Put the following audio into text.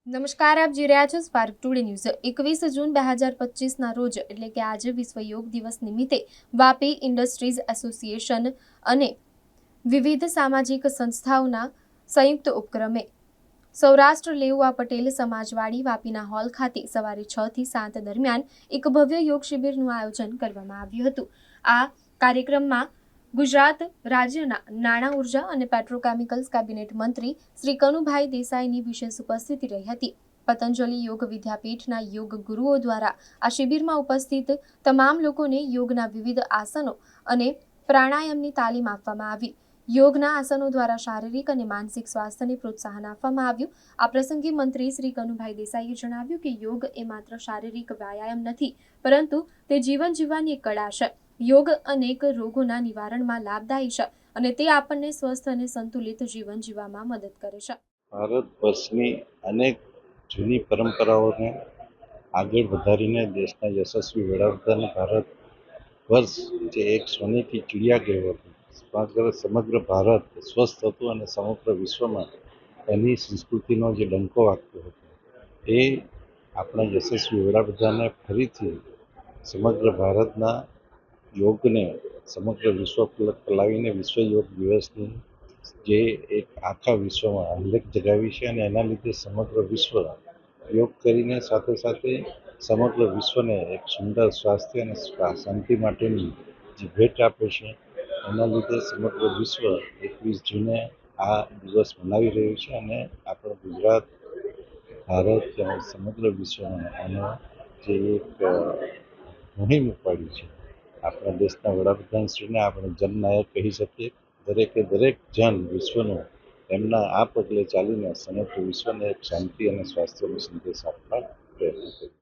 નમસ્કાર, આપ જોઈ રહ્યા છો સ્પાર્ક ટુડે ન્યૂઝ। 21 જૂન 2025ના રોજ એટલે કે આજે વિશ્વ યોગ દિવસ નિમિત્તે વાપી ઇન્ડસ્ટ્રીઝ એસોસિએશન અને વિવિધ સામાજિક સંસ્થાઓના સંયુક્ત ઉપક્રમે સૌરાષ્ટ્ર લેઉવા પટેલ સમાજવાડી વાપીના હોલ ખાતે સવારે 6 થી 7 દરમિયાન એક ભવ્ય યોગ શિબિરનું આયોજન કરવામાં આવ્યું હતું। આ કાર્યક્રમમાં ગુજરાત રાજ્યના નાણાં ઉર્જા અને પેટ્રોકેમિકલ્સ કેબિનેટ મંત્રી શ્રી કનુભાઈ દેસાઈની વિશેષ ઉપસ્થિતિ રહી હતી। પતંજલિ યોગ વિદ્યાપીઠના યોગ ગુરુઓ દ્વારા આ શિબિરમાં ઉપસ્થિત તમામ લોકોને યોગના વિવિધ આસનો અને પ્રાણાયામની તાલીમ આપવામાં આવી। યોગના આસનો દ્વારા શારીરિક અને માનસિક સ્વાસ્થ્યને પ્રોત્સાહન આપવામાં આવ્યું। આ પ્રસંગે મંત્રી શ્રી કનુભાઈ દેસાઈએ જણાવ્યું કે યોગ એ માત્ર શારીરિક વ્યાયામ નથી, પરંતુ તે જીવન જીવવાની એક કળા છે। યોગ અનેક રોગોના નિવારણમાં લાભદાયી છે અને તે આપણને સ્વસ્થ અને સંતુલિત જીવન જીવવામાં મદદ કરે છે। ભારત વર્ષની અનેક જૂની પરંપરાઓને આગળ વધારીને દેશના યશસ્વી વડાપ્રધાન ભારત વર્ષ જે એક સોનેરી ચિડિયા કહેવાતું, સમગ્ર ભારત સ્વસ્થ હતું અને સમગ્ર વિશ્વમાં એની સંસ્કૃતિનો જે ડંકો વાગતો હતો, એ આપણા યશસ્વી વડાપ્રધાને ફરીથી સમગ્ર ભારતના યોગને સમગ્ર વિશ્વ ફેલાવીને વિશ્વ યોગ દિવસની જે એક આખા વિશ્વમાં અલગ જગાવી છે અને એના લીધે સમગ્ર વિશ્વ યોગ કરીને સાથે સાથે સમગ્ર વિશ્વને એક સુંદર સ્વાસ્થ્ય અને શાંતિ માટેની જે ભેટ આપે છે, એના લીધે સમગ્ર વિશ્વ 21 જૂને આ દિવસ મનાવી રહ્યું છે અને આપણું ગુજરાત, ભારત અને સમગ્ર વિશ્વમાં આનો જે એક મુહિમ ઉપાડી છે, આપણા દેશના વડાપ્રધાનશ્રીને આપણે જનનાયક કહી શકીએ। દરેકે દરેક જન વિશ્વનું એમના આ પગલે ચાલીને સમગ્ર વિશ્વને એક શાંતિ અને સ્વાસ્થ્યનો સંદેશ આપવા પ્રયત્ન કર્યો।